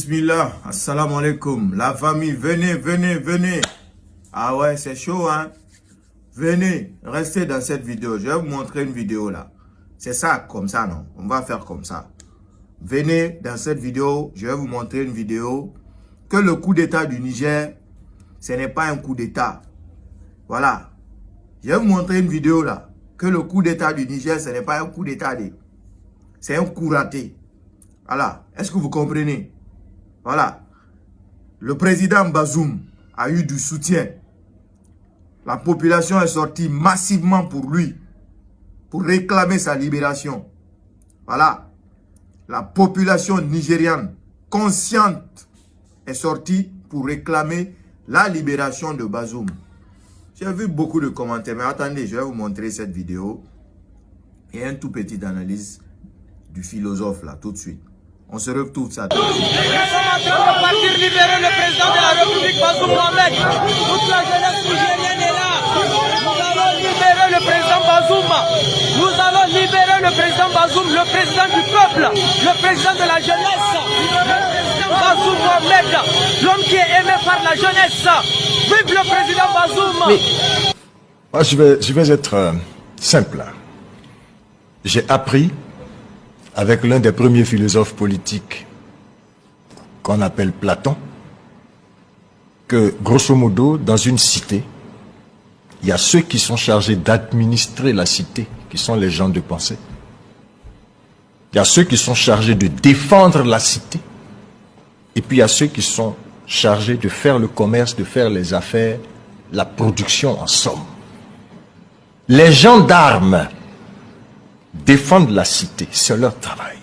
Bismillah, assalamu alaikum. La famille, venez, venez, venez. Ah ouais, c'est chaud, hein. Venez, restez dans cette vidéo. Je vais vous montrer une vidéo là. C'est ça, comme ça, non? On va faire comme ça. Venez dans cette vidéo, je vais vous montrer une vidéo que le coup d'état du Niger, ce n'est pas un coup d'état. Voilà. Je vais vous montrer une vidéo là, que le coup d'état du Niger, ce n'est pas un coup d'état. C'est un coup raté. Voilà. Est-ce que vous comprenez? Voilà. Le président Bazoum a eu du soutien. La population est sortie massivement pour lui, pour réclamer sa libération. Voilà. La population nigériane consciente est sortie pour réclamer la libération de Bazoum. J'ai vu beaucoup de commentaires, mais attendez, je vais vous montrer cette vidéo et un tout petit analyse du philosophe là, tout de suite. On se retrouve ça. Nous sommes en train de partir libérer le président de la République, Bazoum Mohamed. Toute la jeunesse nigérienne est là. Nous allons libérer le président Bazoum. Nous allons libérer le président Bazoum, le président du peuple, le président de la jeunesse. Le président Bazoum Mohamed, l'homme qui est aimé par la jeunesse. Vive le président Bazoum. Mais, moi, je vais être simple. J'ai appris avec l'un des premiers philosophes politiques qu'on appelle Platon, que grosso modo, dans une cité, il y a ceux qui sont chargés d'administrer la cité, qui sont les gens de pensée. Il y a ceux qui sont chargés de défendre la cité. Et puis il y a ceux qui sont chargés de faire le commerce, de faire les affaires, la production en somme. Les gendarmes défendent la cité, c'est leur travail.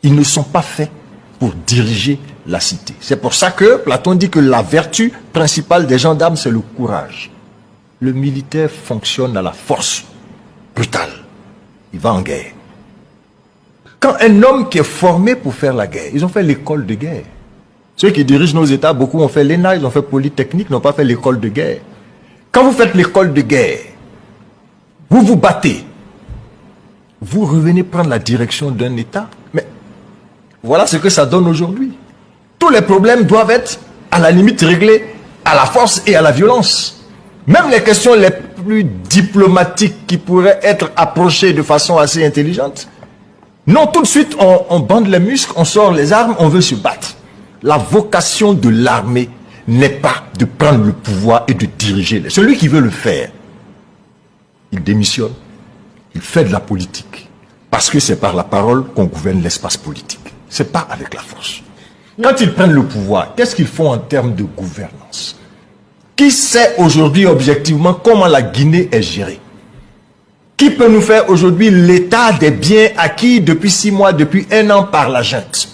Ils ne sont pas faits pour diriger la cité. C'est pour ça que Platon dit que la vertu principale des gendarmes, c'est le courage. Le militaire fonctionne à la force brutale. Il va en guerre. Quand un homme qui est formé pour faire la guerre, ils ont fait l'école de guerre. Ceux qui dirigent nos États, beaucoup ont fait l'ENA, ils ont fait Polytechnique, n'ont pas fait l'école de guerre. Quand vous faites l'école de guerre, vous vous battez. Vous revenez prendre la direction d'un État. Mais voilà ce que ça donne aujourd'hui. Tous les problèmes doivent être, à la limite, réglés à la force et à la violence. Même les questions les plus diplomatiques qui pourraient être approchées de façon assez intelligente. Non, tout de suite, on bande les muscles, on sort les armes, on veut se battre. La vocation de l'armée n'est pas de prendre le pouvoir et de diriger. Celui qui veut le faire, il démissionne. Il fait de la politique. Parce que c'est par la parole qu'on gouverne l'espace politique. C'est pas avec la force. Quand ils prennent le pouvoir, qu'est-ce qu'ils font en termes de gouvernance? Qui sait aujourd'hui objectivement comment la Guinée est gérée? Qui peut nous faire aujourd'hui l'état des biens acquis depuis 6 mois, depuis 1 an par la junte?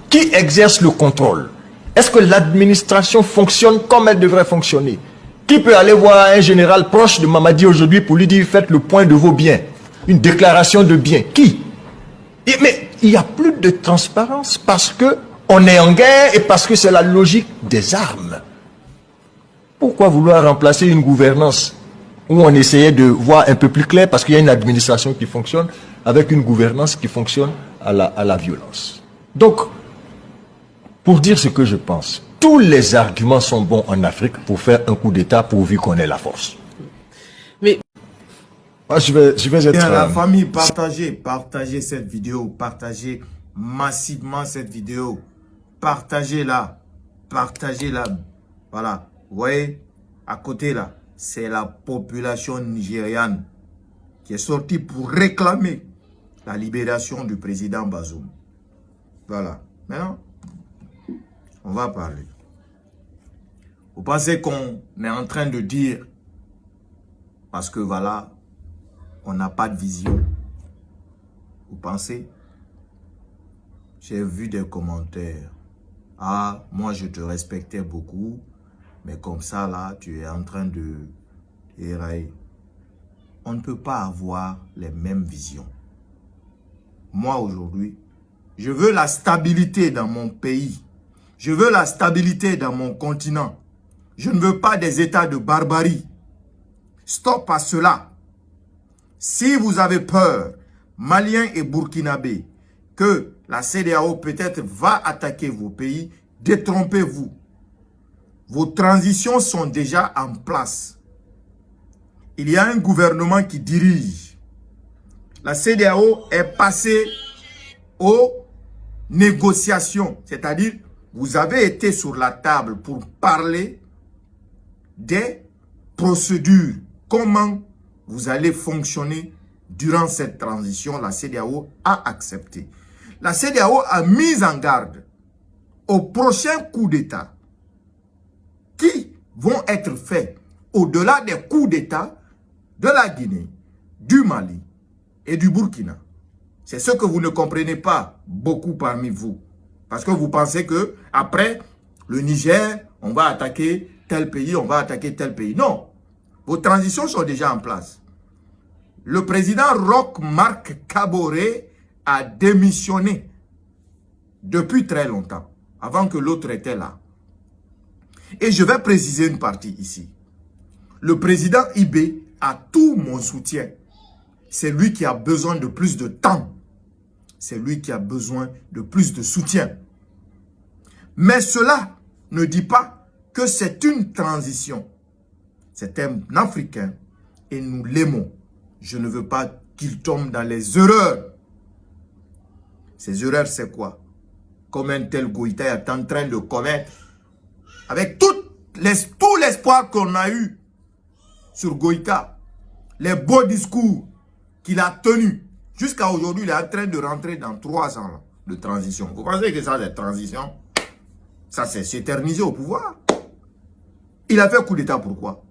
Qui exerce le contrôle? Est-ce que l'administration fonctionne comme elle devrait fonctionner? Qui peut aller voir un général proche de Mamadi aujourd'hui pour lui dire faites le point de vos biens? Une déclaration de biens. Qui? Mais il n'y a plus de transparence parce que on est en guerre et parce que c'est la logique des armes. Pourquoi vouloir remplacer une gouvernance où on essayait de voir un peu plus clair parce qu'il y a une administration qui fonctionne avec une gouvernance qui fonctionne à la violence? Donc, pour dire ce que je pense, tous les arguments sont bons en Afrique pour faire un coup d'État pourvu qu'on ait la force. Mais moi, je vais être... La famille, partagez cette vidéo, partagez massivement cette vidéo, partagez-la, voilà, vous voyez, à côté là, c'est la population nigériane qui est sortie pour réclamer la libération du président Bazoum. Voilà, maintenant, on va parler. Vous pensez qu'on est en train de dire, parce que voilà, on n'a pas de vision. Vous pensez? J'ai vu des commentaires. Ah, moi je te respectais beaucoup, mais comme ça là, tu es en train de dérailler. On ne peut pas avoir les mêmes visions. Moi aujourd'hui, je veux la stabilité dans mon pays. Je veux la stabilité dans mon continent. Je ne veux pas des états de barbarie. Stop à cela. Si vous avez peur, Maliens et Burkinabés, que la CEDEAO peut-être va attaquer vos pays, détrompez-vous. Vos transitions sont déjà en place. Il y a un gouvernement qui dirige. La CEDEAO est passée aux négociations. C'est-à-dire, vous avez été sur la table pour parler des procédures. Comment vous allez fonctionner durant cette transition. La CEDEAO a accepté. La CEDEAO a mis en garde aux prochains coups d'État qui vont être faits au-delà des coups d'État de la Guinée, du Mali et du Burkina. C'est ce que vous ne comprenez pas, beaucoup parmi vous. Parce que vous pensez que après le Niger, on va attaquer tel pays, on va attaquer tel pays. Non, vos transitions sont déjà en place. Le président Roch Marc Kaboré a démissionné depuis très longtemps, avant que l'autre était là. Et je vais préciser une partie ici. Le président Ibé a tout mon soutien. C'est lui qui a besoin de plus de temps. C'est lui qui a besoin de plus de soutien. Mais cela ne dit pas que c'est une transition. C'est un Africain et nous l'aimons. Je ne veux pas qu'il tombe dans les erreurs. Ces erreurs, c'est quoi? Comme un tel Goïta est en train de commettre, avec tout l'espoir qu'on a eu sur Goïta, les beaux discours qu'il a tenus, jusqu'à aujourd'hui, il est en train de rentrer dans 3 ans de transition. Vous pensez que ça, c'est transition? Ça, c'est s'éterniser au pouvoir. Il a fait coup d'État, pourquoi?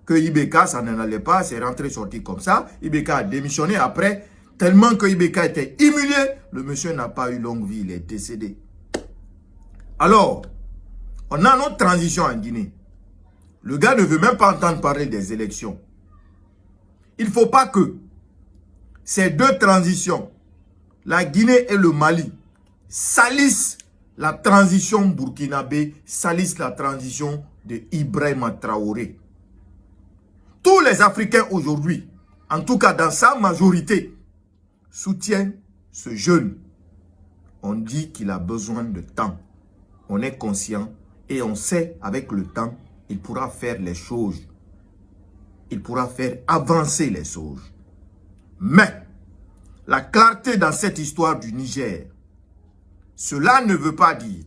Que Ibeka, ça n'en allait pas, c'est rentré, sorti comme ça. Ibeka a démissionné après, tellement que Ibeka était humilié, le monsieur n'a pas eu longue vie, il est décédé. Alors, on a notre transition en Guinée. Le gars ne veut même pas entendre parler des élections. Il ne faut pas que ces deux transitions, la Guinée et le Mali, salissent la transition burkinabé, salissent la transition de Ibrahima Traoré. Tous les Africains aujourd'hui, en tout cas dans sa majorité, soutiennent ce jeune. On dit qu'il a besoin de temps. On est conscient et on sait avec le temps, il pourra faire les choses. Il pourra faire avancer les choses. Mais, la clarté dans cette histoire du Niger, cela ne veut pas dire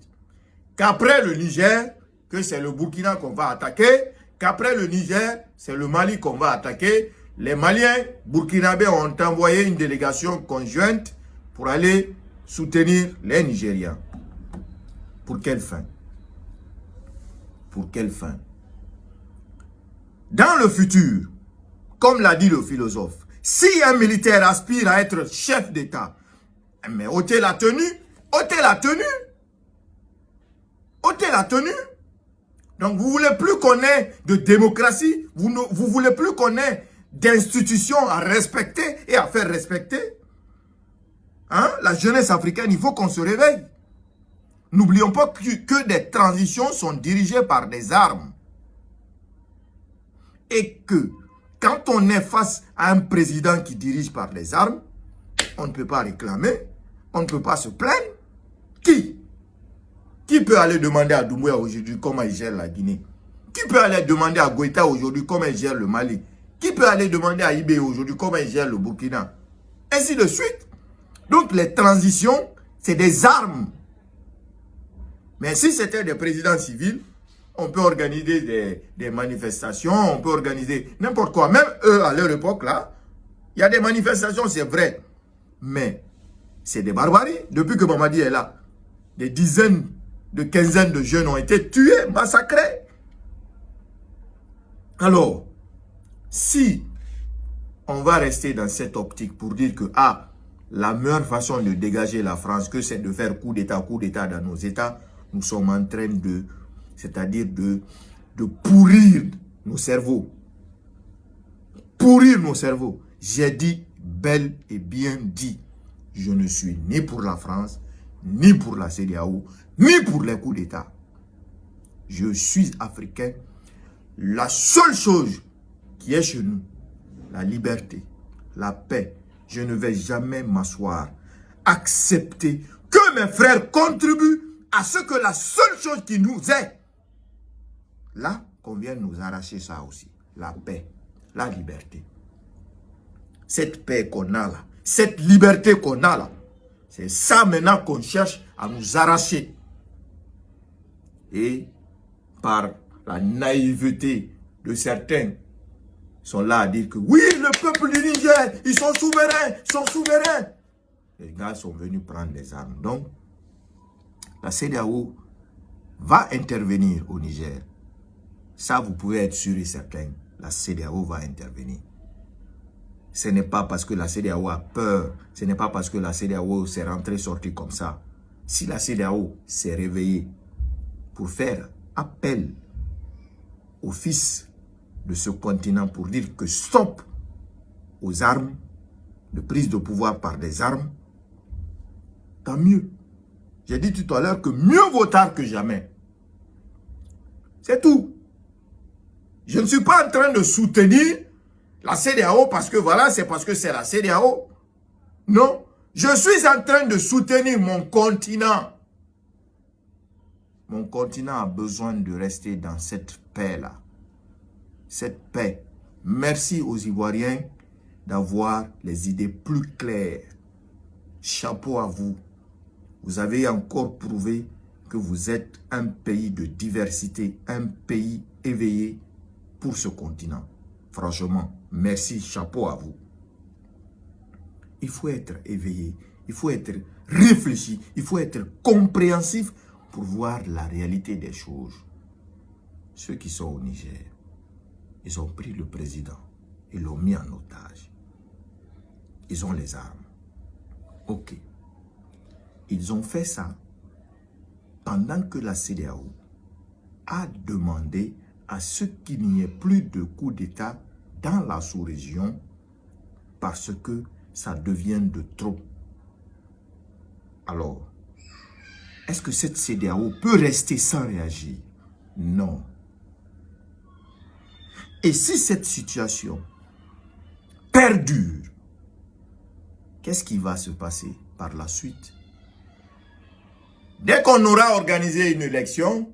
qu'après le Niger, que c'est le Burkina qu'on va attaquer, qu'après le Niger, c'est le Mali qu'on va attaquer. Les Maliens burkinabés ont envoyé une délégation conjointe pour aller soutenir les Nigériens. Pour quelle fin? Pour quelle fin? Dans le futur, comme l'a dit le philosophe, si un militaire aspire à être chef d'État, mais ôtez la tenue, ôtez la tenue. Ôtez la tenue. Donc vous ne voulez plus qu'on ait de démocratie, vous ne voulez plus qu'on ait d'institutions à respecter et à faire respecter. Hein? La jeunesse africaine, il faut qu'on se réveille. N'oublions pas que des transitions sont dirigées par des armes. Et que quand on est face à un président qui dirige par les armes, on ne peut pas réclamer, on ne peut pas se plaindre. Qui peut aller demander à Doumbouya aujourd'hui comment il gère la Guinée? Qui peut aller demander à Goïta aujourd'hui comment il gère le Mali? Qui peut aller demander à Ibé aujourd'hui comment il gère le Burkina? Ainsi de suite. Donc les transitions, c'est des armes. Mais si c'était des présidents civils, on peut organiser des manifestations, on peut organiser n'importe quoi. Même eux, à leur époque, là, il y a des manifestations, c'est vrai. Mais c'est des barbaries. Depuis que Mamadi est là, des dizaines, de quinzaines de jeunes ont été tués, massacrés. Alors, si on va rester dans cette optique pour dire que la meilleure façon de dégager la France, que c'est de faire coup d'État dans nos États, nous sommes en train de, c'est-à-dire de pourrir nos cerveaux. Pourrir nos cerveaux. J'ai dit, bel et bien dit, je ne suis ni pour la France, ni pour la CEDEAO, ni pour les coups d'État. Je suis africain. La seule chose qui est chez nous, la liberté, la paix. Je ne vais jamais m'asseoir, accepter que mes frères contribuent à ce que la seule chose qui nous est, là, qu'on vient nous arracher ça aussi. La paix, la liberté. Cette paix qu'on a là, cette liberté qu'on a là, c'est ça maintenant qu'on cherche à nous arracher. Et par la naïveté de certains, sont là à dire que oui, le peuple du Niger, ils sont souverains, Les gars sont venus prendre des armes. Donc, la CEDEAO va intervenir au Niger. Ça, vous pouvez être sûr et certain. La CEDEAO va intervenir. Ce n'est pas parce que la CEDEAO a peur. Ce n'est pas parce que la CEDEAO s'est rentrée, sortie comme ça. Si la CEDEAO s'est réveillée pour faire appel aux fils de ce continent pour dire que stop aux armes, de prise de pouvoir par des armes, tant mieux. J'ai dit tout à l'heure que mieux vaut tard que jamais. C'est tout. Je ne suis pas en train de soutenir la CEDEAO parce que voilà, c'est parce que c'est la CEDEAO. Non, je suis en train de soutenir mon continent. Mon continent a besoin de rester dans cette paix-là. Cette paix. Merci aux Ivoiriens d'avoir les idées plus claires. Chapeau à vous. Vous avez encore prouvé que vous êtes un pays de diversité, un pays éveillé pour ce continent. Franchement, merci, chapeau à vous. Il faut être éveillé, il faut être réfléchi, il faut être compréhensif pour voir la réalité des choses. Ceux qui sont au Niger, ils ont pris le président, ils l'ont mis en otage. Ils ont les armes. Ok. Ils ont fait ça pendant que la CEDEAO a demandé à ce qu'il n'y ait plus de coup d'État dans la sous-région parce que ça devient de trop. Alors, est-ce que cette CEDEAO peut rester sans réagir? Non. Et si cette situation perdure, qu'est-ce qui va se passer par la suite? Dès qu'on aura organisé une élection,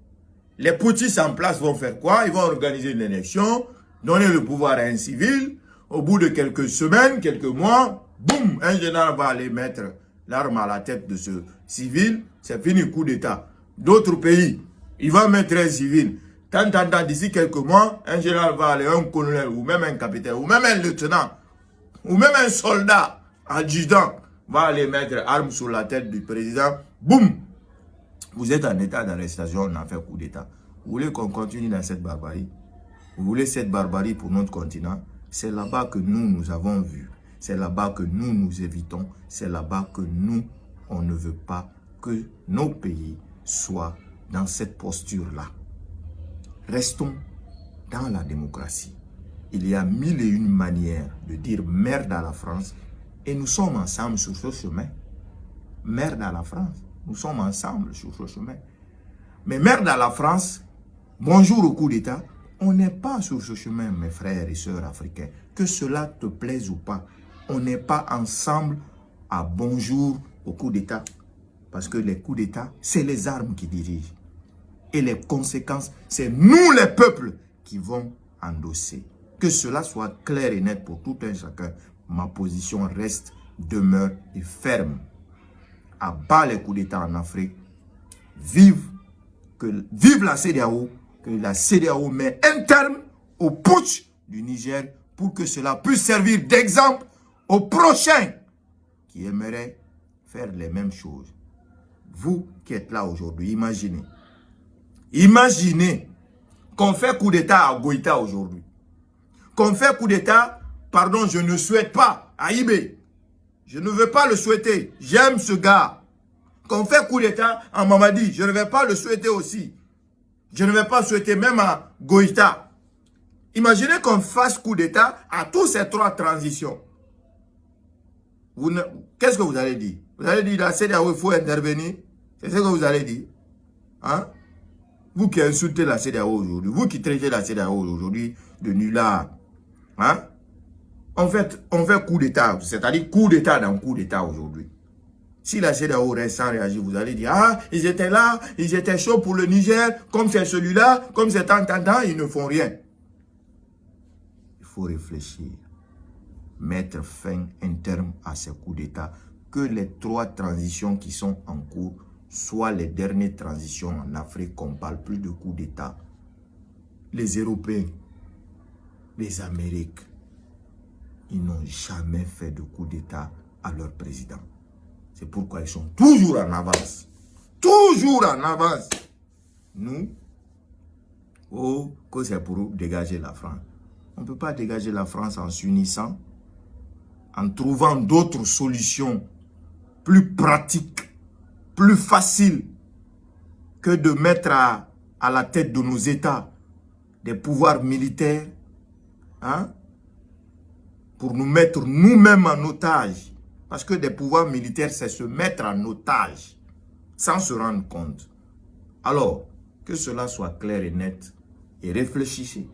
les putschistes en place vont faire quoi? Ils vont organiser une élection, donner le pouvoir à un civil. Au bout de quelques semaines, quelques mois, boum, un général va aller mettre l'arme à la tête de ce civil. C'est fini, coup d'État. D'autres pays, ils vont mettre un civil. Tant, d'ici quelques mois, un général va aller, un colonel, ou même un capitaine, ou même un lieutenant, ou même un soldat, adjudant, va aller mettre arme sur la tête du président. Boum! Vous êtes en état d'arrestation, on a fait coup d'État. Vous voulez qu'on continue dans cette barbarie? Vous voulez cette barbarie pour notre continent? C'est là-bas que nous avons vu. C'est là-bas que nous évitons. C'est là-bas que nous, on ne veut pas que nos pays soient dans cette posture-là. Restons dans la démocratie. Il y a 1001 manières de dire merde à la France et nous sommes ensemble sur ce chemin. Merde à la France. Nous sommes ensemble sur ce chemin. Mais merde à la France, bonjour au coup d'État, on n'est pas sur ce chemin, mes frères et sœurs africains. Que cela te plaise ou pas, on n'est pas ensemble à bonjour au coup d'État. Parce que les coups d'État, c'est les armes qui dirigent. Et les conséquences, c'est nous les peuples qui vont endosser. Que cela soit clair et net pour tout un chacun. Ma position reste, demeure et ferme. À bas les coups d'État en Afrique. Vive la CEDEAO, que la CEDEAO met un terme au putsch du Niger pour que cela puisse servir d'exemple aux prochains qui aimeraient faire les mêmes choses. Vous qui êtes là aujourd'hui, imaginez. Imaginez qu'on fait coup d'État à Goïta aujourd'hui. Qu'on fait coup d'État, pardon, je ne souhaite pas à Ibé. Je ne veux pas le souhaiter. J'aime ce gars. Qu'on fait coup d'État à Mamadi, je ne vais pas le souhaiter aussi. Je ne vais pas souhaiter même à Goïta. Imaginez qu'on fasse coup d'État à tous ces trois transitions. Qu'est-ce que vous allez dire? Vous allez dire la CEDEAO, il faut intervenir. C'est ce que vous allez dire. Hein? Vous qui insultez la CEDEAO aujourd'hui, vous qui traitez la CEDEAO aujourd'hui de nullard. Hein? On fait coup d'État, c'est-à-dire coup d'État dans coup d'État aujourd'hui. Si la CEDEAO reste sans réagir, vous allez dire, ah, ils étaient là, ils étaient chauds pour le Niger, comme c'est celui-là, comme c'est tant, ils ne font rien. Il faut réfléchir, mettre fin, un terme à ces coups d'État, que les 3 transitions qui sont en cours soient les dernières transitions en Afrique, qu'on parle plus de coups d'État. Les Européens, les Amériques, ils n'ont jamais fait de coup d'État à leur président. C'est pourquoi ils sont toujours en avance. Toujours en avance. Nous, oh, que c'est pour dégager la France. On ne peut pas dégager la France en s'unissant, en trouvant d'autres solutions plus pratiques, plus faciles que de mettre à la tête de nos États des pouvoirs militaires, hein, pour nous mettre nous-mêmes en otage. Parce que des pouvoirs militaires, c'est se mettre en otage, sans se rendre compte. Alors, que cela soit clair et net, et réfléchissez.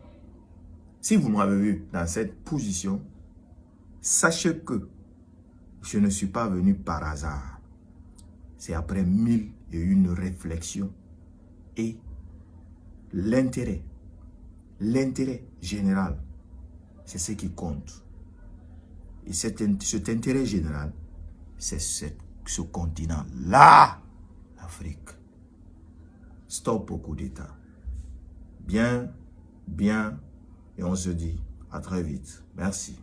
Si vous m'avez vu dans cette position, sachez que je ne suis pas venu par hasard. C'est après 1001 réflexions et l'intérêt général, c'est ce qui compte. Et cet intérêt général, c'est ce continent-là, l'Afrique. Stop au coup d'État. Bien, et on se dit à très vite. Merci.